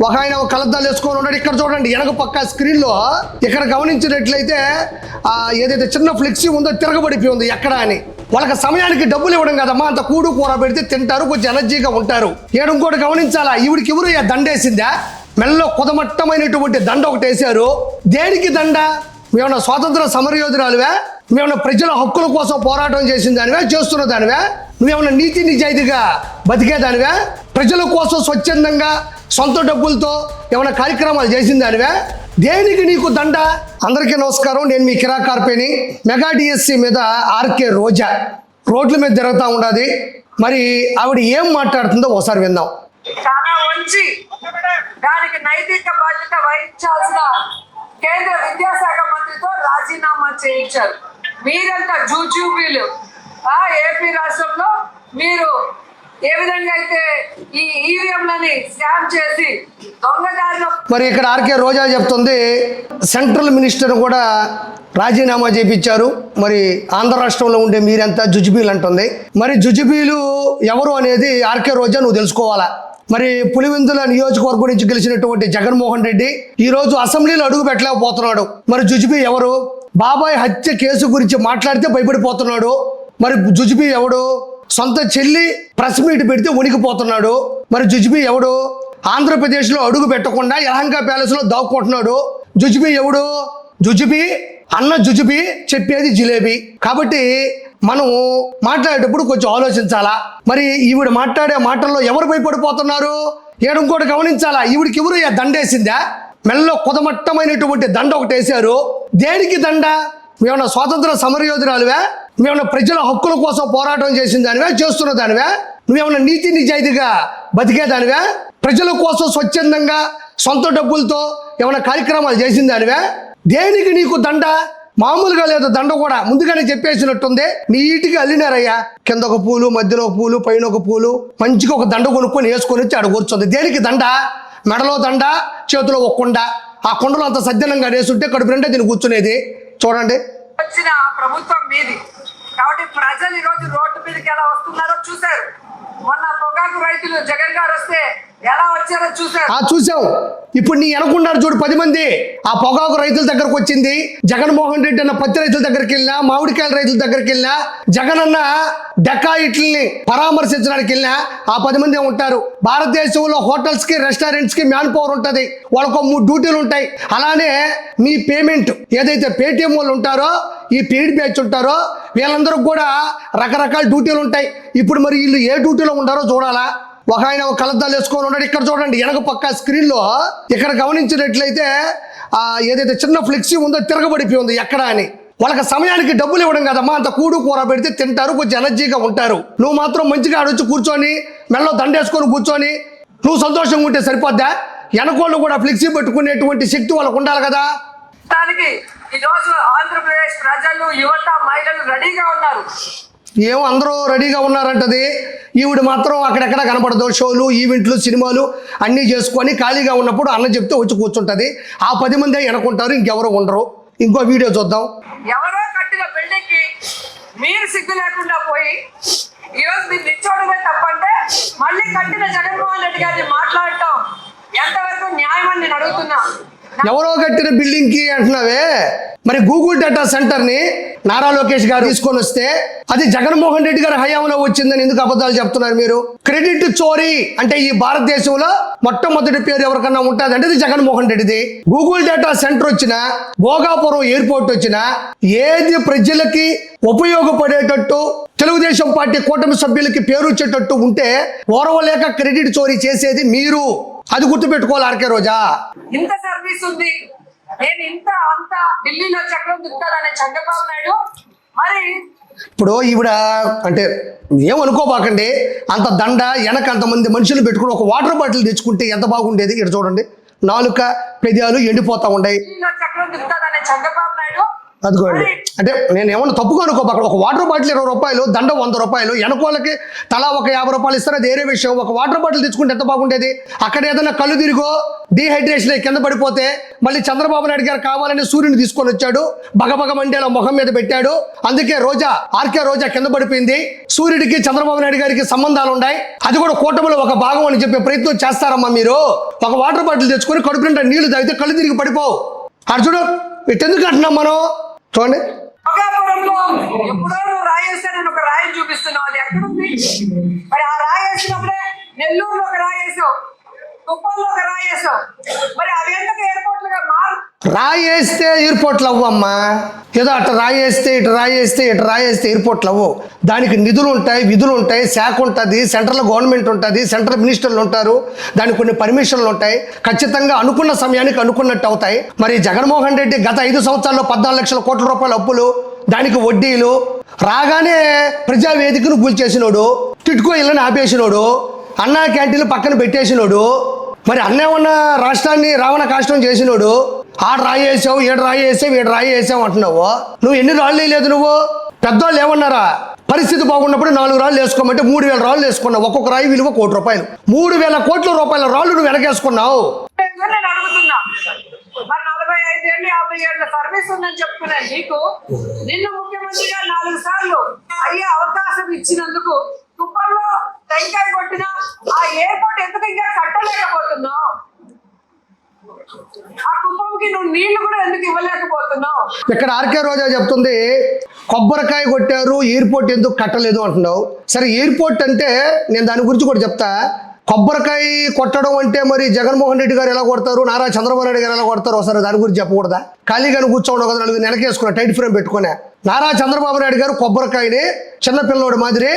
ఒక ఆయన కలద్దాలు వేసుకొని ఉన్నాడు. ఇక్కడ చూడండి వెనక పక్క స్క్రీన్లో ఇక్కడ గమనించినట్లయితే ఏదైతే చిన్న ఫ్లెక్సీ ఉందో తిరగబడిపోయి ఉంది ఎక్కడ అని. వాళ్ళకి సమయానికి డబ్బులు ఇవ్వడం కదమ్మా, అంత కూడు కూర పెడితే తింటారు, కొంచెం ఎనర్జీగా ఉంటారు. ఏడు ఇంకోటి గమనించాలా, ఈవిడికి ఎవరు దండేసిందా? మెల్లో కుదమట్టమైనటువంటి దండ ఒకటి వేశారు. దేనికి దండ? మేమన్నా స్వాతంత్ర సమరయోధురాలువే? మేమన్నా ప్రజల హక్కుల కోసం పోరాటం చేసిన దానివే, చేస్తున్న దానివే? నువ్వేమన్నా నీతి నిజాయితీగా బతికేదానివే? ప్రజల కోసం స్వచ్ఛందంగా సొంత డబ్బులతో ఏమైనా కార్యక్రమాలు చేసిన దానివే? దేనికి నీకు దండ? అందరికీ నమస్కారం, నేను మీ కిరా కార్పేని. మెగా డిఎస్సి మీద ఆర్కే రోజా రోడ్ల మీద తిరుగుతూ ఉండాది. మరి ఆవిడ ఏం మాట్లాడుతుందో ఒకసారి విందాం. చాలా వంచి దానికి నైతిక బాధ్యత వహించాల్సిన కేంద్ర విద్యాశాఖ మంత్రితో రాజీనామా చేయించారు. మీరంతా జూజూబీలు ఏపీ రాష్ట్రంలో మీరు ఏ విధంగా అయితే ఈ ఈవీఎంలని స్కామ్ చేసి దొంగదారిలో. మరి ఇక్కడ ఆర్కే రోజా చెప్తుంది సెంట్రల్ మినిస్టర్ కూడా రాజీనామా చేయించారు. మరి ఆంధ్ర రాష్ట్రంలో ఉండే మీరంతా జుజుబీలు అంటుంది. మరి జుజుబీలు ఎవరు అనేది ఆర్కే రోజా నువ్వు తెలుసుకోవాలా. మరి పులివెందుల నియోజకవర్గం నుంచి గెలిచినటువంటి జగన్మోహన్ రెడ్డి ఈ రోజు అసెంబ్లీలో అడుగు పెట్టలేకపోతున్నాడు. మరి జుజుబీ ఎవరు? బాబాయ్ హత్య కేసు గురించి మాట్లాడితే భయపడిపోతున్నాడు. మరి జుజుబీ ఎవడు? సొంత చెల్లి ప్రెస్ మీట్ పెడితే వణికిపోతున్నాడు. మరి జుజుబీ ఎవడు? ఆంధ్రప్రదేశ్లో అడుగు పెట్టకుండా యలహంక ప్యాలెస్లో దాక్కుంటున్నాడు. జుజుబీ ఎవడు? జుజుబీ అన్న జుజుబీ చెప్పేది జిలేబీ. కాబట్టి మనం మాట్లాడేటప్పుడు కొంచెం ఆలోచించాలా. మరి ఈవిడ మాట్లాడే మాటల్లో ఎవరు భయపడిపోతున్నారు? ఏడు ఇంకోటి గమనించాలా, ఈవిడికి ఎవరు దండేసిందా? మెల్లో కుదమట్టమైనటువంటి దండ ఒకటి వేశారు. దేనికి దండ? మేమన్నా స్వాతంత్ర సమరయోధురాలువే? మేమన్నా ప్రజల హక్కుల కోసం పోరాటం చేసిన దానివే, చేస్తున్న దానివే? నువ్వేమన్నా నీతి నిజాయితీగా బతికేదానివే? ప్రజల కోసం స్వచ్ఛందంగా సొంత డబ్బులతో ఏమైనా కార్యక్రమాలు చేసిన దానివే? దేనికి నీకు దండ? మామూలుగా లేదు దండ కూడా, ముందుగానే చెప్పేసినట్టుంది. నీటిగా అల్లినారయ్యా, కింద ఒక పూలు, మధ్యలో ఒక పూలు, పైన ఒక పూలు, మంచిగా ఒక దండ కొనుక్కొని వేసుకొని వచ్చి ఆడ కూర్చుంది. దేనికి దండ? మెడలో దండ, చేతిలో ఒక కుండ. ఆ కుండలో అంత సజ్జనంగా వేసుంటే కడుపు నిండా దీన్ని కూర్చునేది. చూడండి, వచ్చిన ప్రభుత్వం మీది కాబట్టి ప్రజలు ఈరోజు రోడ్డు మీదకి ఎలా వస్తున్నారో చూశారు. మొన్న పొగాకు రైతులు జగన్ గారు వస్తే ఎలా వచ్చారో చూశారు. చూసాం. ఇప్పుడు నీ అనుకున్నారు చూడు 10 మంది ఆ పొగాకు రైతుల దగ్గరకు వచ్చింది. జగన్మోహన్ రెడ్డి అన్న పత్తి రైతుల దగ్గరికి వెళ్ళినా, మామిడికాయల రైతుల దగ్గరికి వెళ్ళినా, జగన్ అన్న డెకాయిట్లని పరామర్శించడానికి వెళ్ళినా ఆ 10 మంది ఉంటారు. భారతదేశంలో హోటల్స్ కి, రెస్టారెంట్స్ కి మ్యాన్ పవర్ ఉంటుంది, వాళ్ళకు 3 డ్యూటీలు ఉంటాయి. అలానే మీ పేమెంట్ ఏదైతే పేటిఎం వాళ్ళు ఉంటారో, ఈ పెయిడ్ బ్యాచ్ ఉంటారో, వీళ్ళందరూ కూడా రకరకాల డ్యూటీలు ఉంటాయి. ఇప్పుడు మరి వీళ్ళు ఏ డ్యూటీలో ఉంటారో చూడాలా. ఒక ఆయన కలద్దాలు వేసుకొని ఉన్నాడు. ఇక్కడ చూడండి వెనక పక్క స్క్రీన్లో ఇక్కడ గమనించినట్లయితే ఏదైతే చిన్న ఫ్లెక్సీ ఉందో తిరగబడిపోయి ఉంది ఎక్కడ అని. వాళ్ళకి సమయానికి డబ్బులు ఇవ్వడం కదమ్మా, అంత కూడు కూర పెడితే తింటారు, కొంచెం ఎనర్జీగా ఉంటారు. నువ్వు మాత్రం మంచిగా ఆడొచ్చి కూర్చొని మెల్లో దండేసుకొని కూర్చొని నువ్వు సంతోషంగా ఉంటే సరిపోద్దా? వెనకోళ్ళు కూడా ఫ్లెక్సీ పెట్టుకునేటువంటి శక్తి వాళ్ళకు ఉండాలి కదా. దానికి ఈరోజు ఆంధ్రప్రదేశ్ ప్రజలు, యువత, మహిళలు రెడీగా ఉన్నారు. ఏమో అందరూ రెడీగా ఉన్నారంటది. ఈవిడ మాత్రం అక్కడెక్కడ కనపడదు. షోలు, ఈవెంట్లు, సినిమాలు అన్నీ చేసుకొని ఖాళీగా ఉన్నప్పుడు అన్న చెప్తే వచ్చి కూర్చుంటది. ఆ 10 మంది వెనకుంటారు, ఇంకెవరు ఉండరు. ఇంకో వీడియో చూద్దాం. ఎవరో కట్టిన బిల్డింగ్ కి మీరు సిగ్గు లేకుండా పోయి ఈరోజు మీరు నిచ్చోడమే తప్పంటే మళ్ళీ కట్టిన జగన్మోహన్ రెడ్డి గారిని మాట్లాడటం ఎంతవరకు న్యాయం అని నేను అడుగుతున్నా. ఎవరో కట్టిన బిల్డింగ్ కి అంటున్నావే, మరి గూగుల్ డేటా సెంటర్ ని నారా లోకేష్ గారు తీసుకొని వస్తే అది జగన్మోహన్ రెడ్డి గారి హయాంలో వచ్చిందని ఎందుకు అబద్ధాలు చెప్తున్నారు మీరు? క్రెడిట్ చోరీ అంటే ఈ భారతదేశంలో మొట్టమొదటి పేరు ఎవరికన్నా ఉంటుంది అంటే ఇది జగన్మోహన్ రెడ్డిది. గూగుల్ డేటా సెంటర్ వచ్చినా, భోగాపురం ఎయిర్పోర్ట్ వచ్చినా, ఏది ప్రజలకి ఉపయోగపడేటట్టు తెలుగుదేశం పార్టీ కూటమి సభ్యులకి పేరు వచ్చేటట్టు ఉంటే ఓర్వలేక క్రెడిట్ చోరీ చేసేది మీరు. అది గుర్తుపెట్టుకోవాలి ఆర్కే రోజా. ఇంత సర్వీస్ ఉంది, నేను ఇంత అంత ఢిల్లీలో చక్రం తిరుగుతాననే చంద్రబాబు నాయుడు మరి ఇప్పుడు ఈవిడ అంటే ఏమనుకోబాకండి, అంత దండ వెనక అంతమంది మనుషులు పెట్టుకుని ఒక వాటర్ బాటిల్ తెచ్చుకుంటే ఎంత బాగుండేది. ఇక్కడ చూడండి, నాలుక పెదాలు ఎండిపోతా ఉన్నాయి. ఢిల్లీలో చక్రం తిరుగుతాననే చంద్రబాబు నాయుడు అదిగోండి. అంటే నేను ఏమన్నా తప్పుగా అనుకోపు, అక్కడ ఒక వాటర్ బాటిల్ 20 రూపాయలు, దండ 100 రూపాయలు, వెనకోళ్ళకి తలా ఒక 50 రూపాయలు ఇస్తారు, అది వేరే విషయం. ఒక వాటర్ బాటిల్ తెచ్చుకుంటే ఎంత బాగుండేది. అక్కడ ఏదైనా కళ్ళు తిరిగో డీహైడ్రేషన్ అయ్యి కింద పడిపోతే మళ్ళీ చంద్రబాబు నాయుడు గారు కావాలని సూర్యుని తీసుకొని వచ్చాడు, బగబగ మండేలో ముఖం మీద పెట్టాడు. అందుకే ఆర్కే రోజా కింద పడిపోయింది. సూర్యుడికి చంద్రబాబు నాయుడు గారికి సంబంధాలు ఉన్నాయి, అది కూడా కూటమిలో ఒక భాగం అని చెప్పే ప్రయత్నం చేస్తారమ్మా మీరు. ఒక వాటర్ బాటిల్ తెచ్చుకొని కడుపు నిండా నీళ్లు తాగితే కళ్ళు తిరిగి పడిపోవు. అర్జుడు ఇట్టెందుకు అంటున్నాం మనం చూడండి. భోగాపురంలో ఎప్పుడో నువ్వు రాయేస్తే నేను ఒక రాయి చూపిస్తున్నావు, అది ఎక్కడుంది? మరి ఆ రాయి వేసినప్పుడే నెల్లూరులో ఒక రాయి వేసావు, కుప్పంలో ఒక రాయి వేసావు, మరి అవి ఎందుకు ఎయిర్పోర్ట్లుగా రాయి వేస్తే ఎయిర్పోర్ట్లు అవ్వమ్మా. ఏదో అటు రాయేస్తే ఇటు రాయేస్తే ఎయిర్పోర్ట్లు అవ్వు. దానికి నిధులు ఉంటాయి, విధులు ఉంటాయి, శాఖ ఉంటుంది, సెంట్రల్ గవర్నమెంట్ ఉంటుంది, సెంట్రల్ మినిస్టర్లు ఉంటారు, దానికి కొన్ని పర్మిషన్లు ఉంటాయి. ఖచ్చితంగా అనుకున్న సమయానికి అనుకున్నట్టు అవుతాయి. మరి జగన్మోహన్ రెడ్డి గత 5 సంవత్సరాల్లో 14 లక్షల కోట్ల రూపాయల అప్పులు, దానికి వడ్డీలు, రాగానే ప్రజావేదికను కూల్చేసినోడు, టిట్కో ఇళ్ళని ఆపేసినోడు, అన్నా క్యాంటీన్లు పక్కన పెట్టేసినోడు, మరి అన్నేమన్నా రాష్ట్రాన్ని రావణ కాష్టం చేసినోడు. ఆడు రాయి వేసావు, ఈడు రాయి వేసావు అంటున్నావు. నువ్వు ఎన్ని రాళ్ళు వేయలేదు. నువ్వు పెద్దవాళ్ళు ఏమన్నారా, పరిస్థితి బాగున్నప్పుడు 4 రాళ్ళు వేసుకోమంటే 3000 రాళ్ళు వేసుకున్నావు. ఒక్కొక్క రాయి విలువ 1 కోటి రూపాయలు. 3000 కోట్ల రూపాయల రాళ్ళు నువ్వు వెనకేసుకున్నావు. నేను అడుగుతున్నా, మరి 45 ఏళ్ళు 50 ఏళ్ళ సర్వీస్ ఉందని చెప్పుకున్నాను నీకు, నిన్ను ముఖ్యమంత్రిగా 4 సార్లు అయ్యే అవకాశం ఇచ్చినందుకు కుప్పంలో టెంకాయ కొట్టినా ఆ ఎయిర్పోర్ట్ ఎందుకు ఇంకా కట్టలేకపోతున్నావు? ఆ కుప్పంకి నువ్వు నీళ్లు కూడా ఎందుకు ఇవ్వలేకపోతున్నావు? ఇక్కడ ఆర్కే రోజా చెప్తుంది కొబ్బరికాయ కొట్టారు, ఎయిర్పోర్ట్ ఎందుకు కట్టలేదు అంటున్నావు. సరే ఎయిర్పోర్ట్ అంటే నేను దాని గురించి కూడా చెప్తా. కొబ్బరికాయ కొట్టడం అంటే మరి జగన్మోహన్ రెడ్డి గారు ఎలా కొడతారు, నారా చంద్రబాబు నాయుడు గారు ఎలా కొడతారు, ఒకసారి దాని గురించి చెప్పకూడదా? ఖాళీగానే కూర్చోవడం కదా, 4 నెలకేసుకున్నా టైట్ ఫ్రేమ్ పెట్టుకునే. నారా చంద్రబాబు నాయుడు గారు కొబ్బరికాయని చిన్నపిల్లవాడు మాదిరి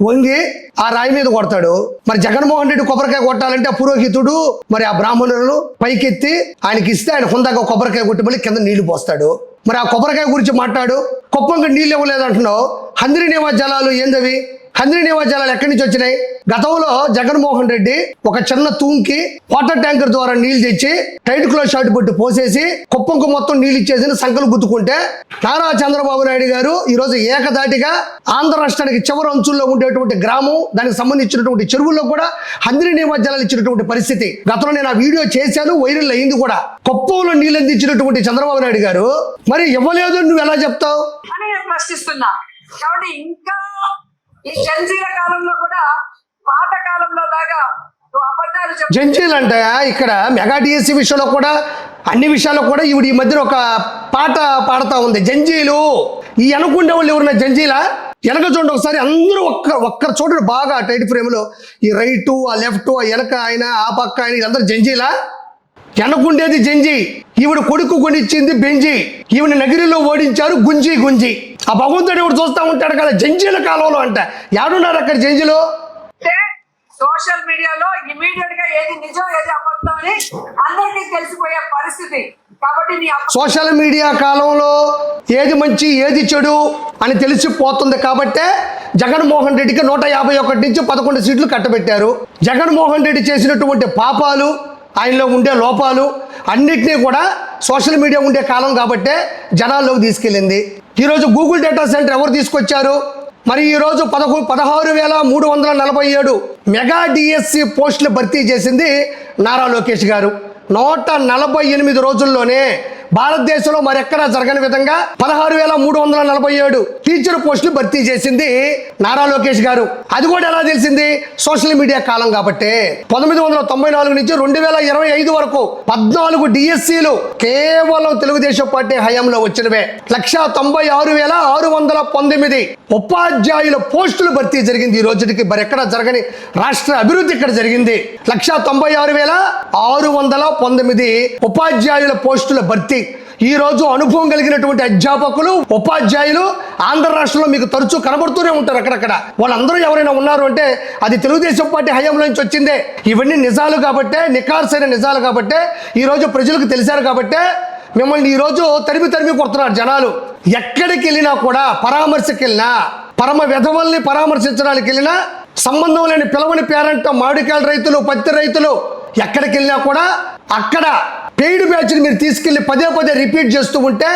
వంగి ఆ రాయి మీద కొడతాడు. మరి జగన్మోహన్ రెడ్డి కొబ్బరికాయ కొట్టాలంటే ఆ పురోహితుడు మరి ఆ బ్రాహ్మణులు పైకెత్తి ఆయనకి ఇస్తే ఆయన హుందాగా కొబ్బరికాయ కొట్టి మళ్ళీ కింద నీళ్లు పోస్తాడు. మరి ఆ కొబ్బరికాయ గురించి మాట్లాడు. కుప్పంగా నీళ్ళు ఇవ్వలేదంటున్నావు. హంద్రీ నివా జలాలు ఏందవి? హంద్రీ నివా జలాలు ఎక్కడి నుంచి వచ్చినాయి? గతంలో జగన్మోహన్ రెడ్డి ఒక చిన్న తూంకి వాటర్ ట్యాంకర్ ద్వారా నీళ్లు తెచ్చి టైట్ క్లోజ్ షాట్ పెట్టి పోసేసి కుప్పంకు మొత్తం నీళ్ళు ఇచ్చేసి సంకలు గుద్దుకుంటే నారా చంద్రబాబు నాయుడు గారు ఈరోజు ఏకదాటిగా ఆంధ్ర రాష్ట్రానికి చివరి అంచుల్లో ఉండేటువంటి గ్రామం, దానికి సంబంధించినటువంటి చెరువుల్లో కూడా హంద్రీ నివా జలాలు ఇచ్చినటువంటి పరిస్థితి గతంలో నేను ఆ వీడియో చేశాను, వైరల్ అయింది కూడా. కుప్పంలో నీళ్ళు అందించినటువంటి చంద్రబాబు నాయుడు గారు మరి ఇవ్వలేదు నువ్వు ఎలా చెప్తావు అని నేను ప్రశ్నిస్తున్నా. కాబట్టి ఇంకా ఈ జంజీల కాలంలో కూడా పాత కాలంలో లాగా నువ్వు అబద్ధాలు చెప్పు. జంజీలు అంటే ఇక్కడ మెగా డిఎస్సి విషయంలో కూడా అన్ని విషయాల్లో కూడా ఈవిడ ఈ మధ్యన ఒక పాట పాడుతూ ఉంది, జంజీలు. ఈ వెనకుండే వాళ్ళు ఎవరున్నా జంజీలా? వెనక చూడండి ఒకసారి, అందరూ ఒక్కరు చూడండి బాగా టైట్ ఫ్రేమ్లో. ఈ రైటు, ఆ లెఫ్ట్, ఆ వెనక ఆయన, ఆ పక్క ఆయన, వీళ్ళందరూ జంజీలా? వెనకుండేది జంజి, ఈవిడ కొడుకు కొనిచ్చింది బెంజి, ఈవిడ నగిరిలో ఓడించారు గుంజి. ఆ భగవంతుడు ఎవడు చూస్తూ ఉంటాడు కదా జంజీల కాలంలో అంట. ఎవడున్నారు అక్కడ జంజిలో? సోషల్ మీడియాలో ఇమీడియట్ గా ఏది నిజం ఏది అబద్ధం అని అందరికీ తెలిసిపోయే పరిస్థితి. కాబట్టి సోషల్ మీడియా కాలంలో ఏది మంచి ఏది చెడు అని తెలిసిపోతుంది. కాబట్టే జగన్మోహన్ రెడ్డికి 151 నుంచి 11 సీట్లు కట్టబెట్టారు. జగన్మోహన్ రెడ్డి చేసినటువంటి పాపాలు, ఆయనలో ఉండే లోపాలు అన్నిటినీ కూడా సోషల్ మీడియా ఉండే కాలం కాబట్టే జనాల్లోకి తీసుకెళ్ళింది. ఈరోజు గూగుల్ డేటా సెంటర్ ఎవరు తీసుకొచ్చారు? మరి ఈరోజు 16,347 మెగా డిఎస్సి పోస్టులు భర్తీ చేసింది నారా లోకేష్ గారు. 148 రోజుల్లోనే భారతదేశంలో మరెక్కడా జరగని విధంగా 16,347 టీచర్ పోస్టులు భర్తీ చేసింది నారా లోకేష్ గారు. అది కూడా ఎలా తెలిసింది? సోషల్ మీడియా కాలం కాబట్టి. 1994 నుంచి 2025 వరకు 14 డిఎస్సీలు కేవలం తెలుగుదేశం పార్టీ హయాంలో వచ్చినవే. 196,619 ఉపాధ్యాయుల పోస్టులు భర్తీ జరిగింది. ఈ రోజుకి మరెక్కడా జరగని రాష్ట్ర అభివృద్ధి ఇక్కడ జరిగింది. 196,619 ఉపాధ్యాయుల పోస్టుల భర్తీ. ఈ రోజు అనుభవం కలిగినటువంటి అధ్యాపకులు, ఉపాధ్యాయులు ఆంధ్ర రాష్ట్రంలో మీకు తరచూ కనబడుతూనే ఉంటారు. అక్కడక్కడ వాళ్ళందరూ ఎవరైనా ఉన్నారు అంటే అది తెలుగుదేశం పార్టీ హయాంలో నుంచి వచ్చిందే. ఇవన్నీ నిజాలు కాబట్టే, నిఖార్సైన నిజాలు కాబట్టే ఈరోజు ప్రజలకు తెలిసారు కాబట్టే మిమ్మల్ని ఈరోజు తరిమి కొడుతున్నారు జనాలు. ఎక్కడికి వెళ్ళినా కూడా పరామర్శకి వెళ్ళినా, పరమ వెధవల్ని పరామర్శించడానికి వెళ్ళినా, సంబంధం లేని పిలవని పేరంట మామిడికాయల రైతులు, పత్తి రైతులు ఎక్కడికి వెళ్ళినా కూడా అక్కడ పెయిడ్ బ్యాచ్ని మీరు తీసుకెళ్లి పదే రిపీట్ చేస్తూ ఉంటే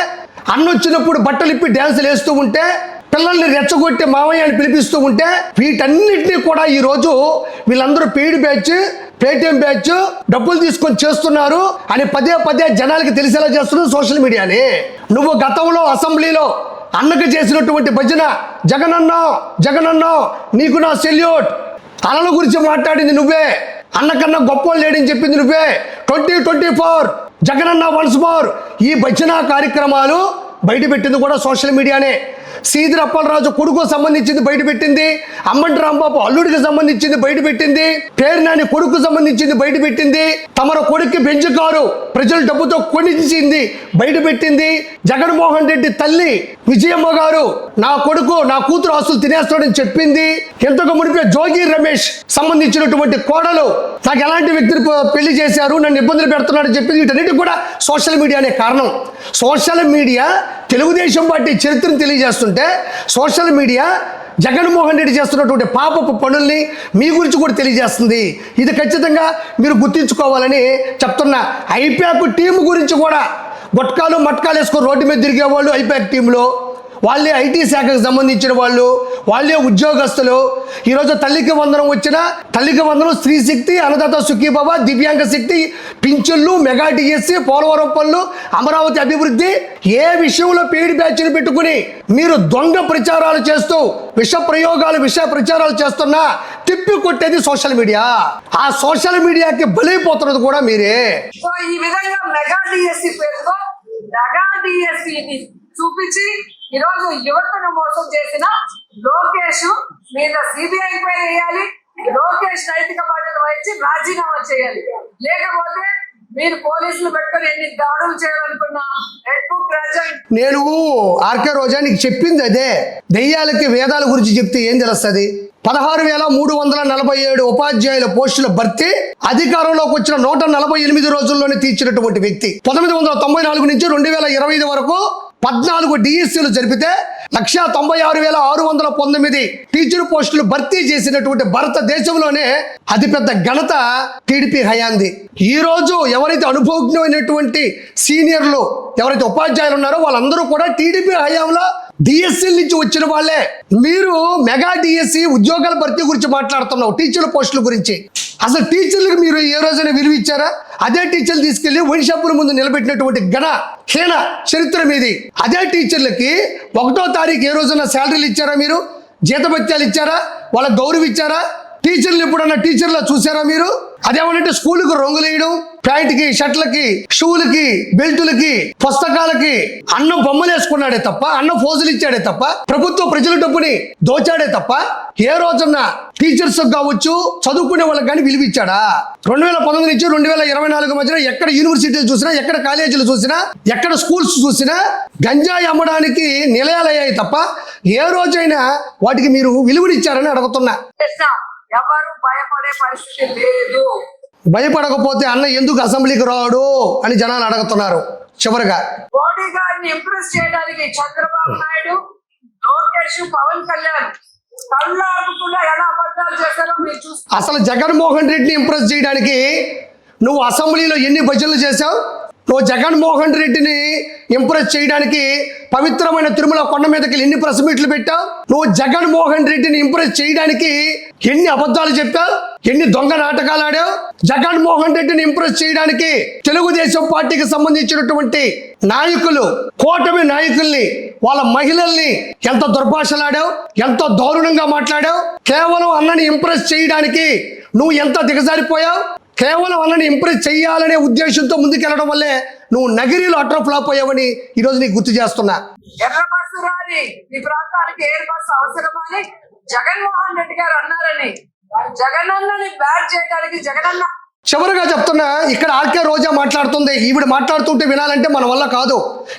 అన్న వచ్చినప్పుడు బట్టలు ఇప్పి డ్యాన్సులు వేస్తూ ఉంటే, పిల్లల్ని రెచ్చగొట్టి మావయ్య అని పిలిపిస్తూ ఉంటే, వీటన్నిటినీ కూడా ఈరోజు వీళ్ళందరూ పెయిడ్ బ్యాచ్, పేటిఎం బ్యాచ్, డబ్బులు తీసుకొని చేస్తున్నారు అని పదే పదే జనాలకి తెలిసేలా చేస్తున్నారు సోషల్ మీడియాని. నువ్వు గతంలో అసెంబ్లీలో అన్నకు చేసినటువంటి భజన, జగనన్న జగనన్న నీకు నా సెల్యూట్, అన్నల గురించి మాట్లాడింది నువ్వే, అన్నకన్నా గొప్ప లేడని చెప్పింది నువ్వే. 2024 జగనన్న వన్స్ మోర్, ఈ భజన కార్యక్రమాలు బయట పెట్టింది కూడా సోషల్ మీడియానే. సీదిరి అప్పలరాజు కొడుకు సంబంధించింది బయట పెట్టింది, అమ్మంటి రాంబాబు అల్లుడికి సంబంధించింది బయట పెట్టింది, పేరు నాని కొడుకు సంబంధించింది బయట పెట్టింది, తమర కొడుక్కి బెంచ్ కారు ప్రజల డబ్బుతో కొనిచ్చింది బయట పెట్టింది, జగన్మోహన్ రెడ్డి తల్లి విజయమ్మ గారు నా కొడుకు నా కూతురు ఆస్తులు తినేస్తాడని చెప్పింది, ఇంతకు మునిపే జోగి రమేష్ సంబంధించినటువంటి కోడలు నాకు ఎలాంటి వ్యక్తిని పెళ్లి చేశారు, నన్ను ఇబ్బందులు పెడుతున్నాడని చెప్పింది. వీటన్నిటికి కూడా సోషల్ మీడియానే కారణం. సోషల్ మీడియా తెలుగుదేశం పార్టీ చరిత్రను తెలియజేస్తుంటే, సోషల్ మీడియా జగన్మోహన్ రెడ్డి చేస్తున్నటువంటి పాపపు పనుల్ని మీ గురించి కూడా తెలియజేస్తుంది. ఇది ఖచ్చితంగా మీరు గుర్తించుకోవాలని చెప్తున్నా. ఐపాక్ టీం గురించి కూడా గుట్కాలు మట్కాలు వేసుకొని రోడ్డు మీద తిరిగేవాళ్ళు ఐపాక్ టీంలో, వాళ్ళే ఐటీ శాఖకు సంబంధించిన వాళ్ళు, వాళ్ళే ఉద్యోగస్తులు. ఈరోజు తల్లికి వందనం వచ్చిన తల్లికి వందనం, స్త్రీ శక్తి, అన్నదాత సుఖీభవ, దివ్యాంగ శక్తి, పింఛన్లు, మెగా డిఎస్సి, పోలవరం పనులు, అమరావతి అభివృద్ధి, ఏ విషయంలో పెయిడ్ బ్యాచ్ని పెట్టుకుని మీరు దొంగ ప్రచారాలు చేస్తూ విష ప్రచారాలు చేస్తున్నా తిప్పి కొట్టేది సోషల్ మీడియా. ఆ సోషల్ మీడియాకి బలైపోతున్నది కూడా మీరే. సో ఈ విధంగా మెగా డిఎస్సి పేరుతో మెగా డిఎస్సిని చూపించి ఈరోజు యువతను మోసం చేసిన లోకేష్ మీద సిబిఐ ఎంక్వైరీ చేయాలి. లోకేష్ నైతిక బాధ్యత వహించి రాజీనామా చేయాలి. లేకపోతే మీరు పోలీసులు పెట్టుకొని ఎన్ని దాడులు చేయాలనుకున్నా రెడ్ బుక్ రాజన్. నేను ఆర్కే రోజా నీకు చెప్పింది అదే. దెయ్యాలకి వేదాల గురించి చెప్తే ఏం తెలుస్తుంది? 16,347 ఉపాధ్యాయుల పోస్టుల భర్తీ అధికారంలోకి వచ్చిన 148 రోజుల్లోనే తీర్చినటువంటి వ్యక్తి. 1994 నుంచి 2025 వరకు 14 డిఎస్సీలు జరిపితే 196,619 టీచర్ పోస్టులు భర్తీ చేసినటువంటి భారతదేశంలోనే అతిపెద్ద ఘనత టీడీపీ హయాంది. ఈ రోజు ఎవరైతే అనుభవజ్ఞమైనటువంటి సీనియర్లు ఎవరైతే ఉపాధ్యాయులు ఉన్నారో వాళ్ళందరూ కూడా టీడీపీ హయాంలో డిఎస్సీ నుంచి వచ్చిన వాళ్ళే. మీరు మెగా డిఎస్సీ ఉద్యోగాల భర్తీ గురించి మాట్లాడుతున్నావు, టీచర్ల పోస్టుల గురించి. అసలు టీచర్లకు మీరు ఏ రోజైనా విలువ ఇచ్చారా? అదే టీచర్లు తీసుకెళ్లి వైన్ షాపుల ముందు నిలబెట్టినటువంటి హీన చరిత్ర మీది. అదే టీచర్లకి 1వ తారీఖు ఏ రోజున శాలరీలు ఇచ్చారా? మీరు జీతభత్యాలు ఇచ్చారా? వాళ్ళకి గౌరవం ఇచ్చారా? టీచర్లు ఎప్పుడన్నా టీచర్లా చూసారా మీరు? అదేమనంటే స్కూల్కి రంగులు వేయడం, ప్యాంట్కి, షర్ట్లకి, షూలకి, బెల్టులకి, పుస్తకాలకి అన్న బొమ్మలు వేసుకున్నాడే తప్ప, అన్న ఫోజులు ఇచ్చాడే తప్ప, ప్రభుత్వ ప్రజల డబ్బుని దోచాడే తప్ప ఏ రోజున టీచర్స్ కావచ్చు చదువుకునే వాళ్ళకి కానీ విలువ ఇచ్చాడా? 2019 నుంచి 2024 మధ్యన ఎక్కడ యూనివర్సిటీలు చూసినా, ఎక్కడ కాలేజీలు చూసినా, ఎక్కడ స్కూల్స్ చూసినా గంజాయి అమ్మడానికి నిలయాలయ్యాయి తప్ప ఏ రోజైనా వాటికి మీరు విలువనిచ్చారని అడుగుతున్నా. ఎవరు భయపడే పరిస్థితి లేదు. భయపడకపోతే అన్న ఎందుకు అసెంబ్లీకి రాడు అని జనాలు అడుగుతున్నారు. చివరిగా మోడీ గారిని ఇంప్రెస్ చేయడానికి చంద్రబాబు నాయుడు, లోకేష్, పవన్ కళ్యాణ్ కళ్ళాపుకుండా ఎలా అబద్ధాలు చేశారో మీరు చూస్తారు. అసలు జగన్మోహన్ రెడ్డిని ఇంప్రెస్ చేయడానికి నువ్వు అసెంబ్లీలో ఎన్ని భజనలు చేశావు? నువ్వు జగన్మోహన్ రెడ్డిని ఇంప్రెస్ చేయడానికి పవిత్రమైన తిరుమల కొండ మీదకి ఎన్ని ప్రెస్ మీట్లు పెట్టావు? నువ్వు జగన్మోహన్ రెడ్డిని ఇంప్రెస్ చేయడానికి ఎన్ని అబద్ధాలు చెప్పావు? ఎన్ని దొంగ నాటకాలు ఆడావు? జగన్మోహన్ రెడ్డిని ఇంప్రెస్ చేయడానికి తెలుగుదేశం పార్టీకి సంబంధించినటువంటి నాయకులు, కూటమి నాయకుల్ని, వాళ్ళ మహిళల్ని ఎంత దుర్భాషలాడావు, ఎంతో దారుణంగా మాట్లాడావు. కేవలం అన్నని ఇంప్రెస్ చేయడానికి నువ్వు ఎంత దిగజారిపోయావు. కేవలం అన్నని ఇంప్రెస్ చేయాలనే ఉద్దేశంతో ముందుకెళ్లడం వల్లే నువ్వు నగిరిలో అటర్ ఫ్లాప్ అయ్యావని ఈరోజు నీకు గుర్తు చేస్తున్నా. ఎర్ర బస్సు రాని ఈ ప్రాంతానికి ఎయిర్ బస్సు అవసరమని జగన్మోహన్ రెడ్డి గారు అన్నారని జగనన్నని బ్యాట్ చేయడానికి జగనన్న. చివరిగా చెప్తున్నా, ఇక్కడ ఆర్కే రోజా మాట్లాడుతుంది. ఈవిడ మాట్లాడుతుంటే వినాలంటే మన వల్ల కాదు.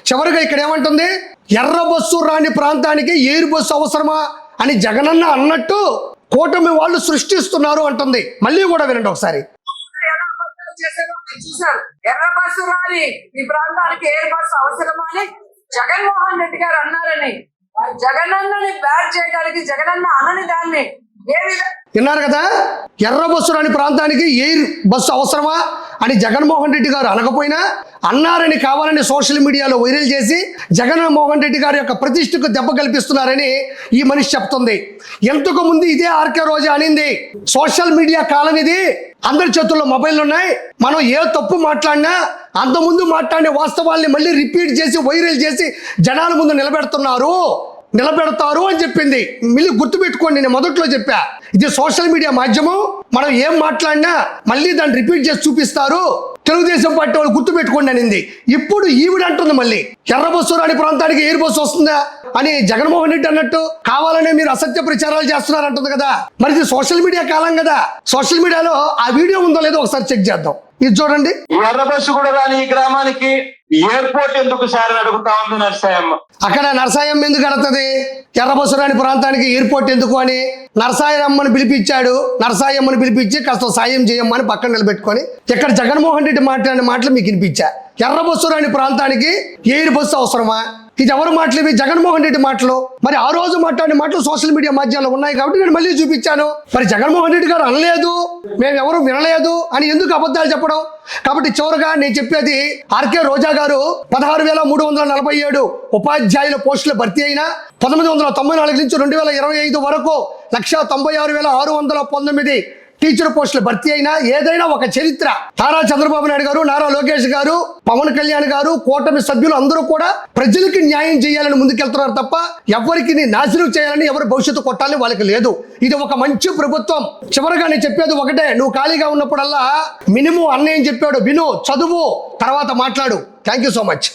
చివరిగా ఇక్కడ ఏమంటుంది? ఎర్ర బస్సు రాని ప్రాంతానికి ఎయిర్ బస్సు అవసరమా అని జగనన్న అన్నట్టు కూటమి వాళ్ళు సృష్టిస్తున్నారు అంటుంది. మళ్ళీ కూడా వినండి ఒకసారి. చూశారు. ఎర్ర బస్సు రాని ఈ ప్రాంతానికి ఎయిర్ బస్సు అవసరమా అని జగన్మోహన్ రెడ్డి గారు అన్నారని జగనన్నని బ్యాట్ చేయడానికి జగనన్న అనని దాన్ని ఏ విధంగా విన్నారు కదా? ఎర్ర బస్సు రాని ప్రాంతానికి ఎయిర్ బస్సు అవసరమా అని జగన్మోహన్ రెడ్డి గారు అనకపోయినా అన్నారని కావాలని సోషల్ మీడియాలో వైరల్ చేసి జగన్మోహన్ రెడ్డి గారి యొక్క ప్రతిష్టకు దెబ్బ కల్పిస్తున్నారని ఈ మనిషి చెప్తుంది. ఎంతకు ముందు ఇదే ఆర్కే రోజా అనింది, సోషల్ మీడియా కాలం ఇది, అందరి చేతుల్లో మొబైల్ ఉన్నాయి, మనం ఏ తప్పు మాట్లాడినా అంతకుముందు మాట్లాడిన వాస్తవాల్ని మళ్ళీ రిపీట్ చేసి వైరల్ చేసి జనాల ముందు నిలబెడతారు అని చెప్పింది. మళ్ళీ గుర్తుపెట్టుకోండి, నేను మొదట్లో చెప్పా, ఇది సోషల్ మీడియా మాధ్యమం, మనం ఏం మాట్లాడినా మళ్ళీ దాన్ని రిపీట్ చేసి చూపిస్తారు, తెలుగుదేశం పార్టీ వాళ్ళు గుర్తుపెట్టుకోండి అనింది. ఇప్పుడు ఈవిడ అంటుంది మళ్ళీ ఎర్రబస్సు రాని ప్రాంతానికి ఎయిర్ బస్సు వస్తుందా అని జగన్మోహన్ రెడ్డి అన్నట్టు కావాలనే మీరు అసత్య ప్రచారాలు చేస్తున్నారంటుంది కదా. మరి ఇది సోషల్ మీడియా కాలం కదా, సోషల్ మీడియాలో ఆ వీడియో ఉందో లేదో ఒకసారి చెక్ చేద్దాం. ఇది చూడండి. ఎర్ర బస్సు కూడా రాని ఈ గ్రామానికి ఎయిర్పోర్ట్ ఎందుకు సార్ అని అడుగుతా ఉంది నరసాయమ్మ. అక్కడ నరసాయమ్మ ఎందుకు అడుగుతుంది? ఎర్ర బస్సు రాని ప్రాంతానికి ఎయిర్పోర్ట్ ఎందుకు అని నరసాయమ్మని పిలిపించాడు. నరసాయమ్మని పిలిపించి కాస్త సాయం చేయమ్మని పక్కన నిలబెట్టుకొని ఇక్కడ జగన్మోహన్ రెడ్డి మాట్లాడిన మాటలు మీకు వినిపించా. ఎర్ర బస్సు రాని ప్రాంతానికి ఎయిర్ బస్సు అవసరమా? ఇది ఎవరు మాటలు? ఇవి జగన్మోహన్ రెడ్డి మాటలు. మరి ఆ రోజు మాట్లాడిన మాటలు సోషల్ మీడియా మాధ్యమాల్లో ఉన్నాయి కాబట్టి నేను మళ్ళీ చూపించాను. మరి జగన్మోహన్ రెడ్డి గారు అనలేదు, మేము ఎవరు వినలేదు అని ఎందుకు అబద్ధాలు చెప్పడం? కాబట్టి చివరిగా నేను చెప్పేది, ఆర్కే రోజా గారు 16,347 ఉపాధ్యాయుల పోస్టుల భర్తీ అయినా 1994 నుంచి 2025 వరకు 196,619 టీచర్ పోస్టుల భర్తీ అయినా ఏదైనా ఒక చరిత్ర. నారా చంద్రబాబు నాయుడు గారు, నారా లోకేష్ గారు, పవన్ కళ్యాణ్ గారు, కూటమి సభ్యులు అందరూ కూడా ప్రజలకి న్యాయం చేయాలని ముందుకెళ్తున్నారు తప్ప ఎవరికి నాశనం చేయాలని, ఎవరి భవిష్యత్తు కొట్టాలని వాళ్ళకి లేదు. ఇది ఒక మంచి ప్రభుత్వం. చివరిగా నేను చెప్పేది ఒకటే, నువ్వు ఖాళీగా ఉన్నప్పుడల్లా మినిమం అన్నయ్య చెప్పాడు విను, చదువు, తర్వాత మాట్లాడు. Thank you so much.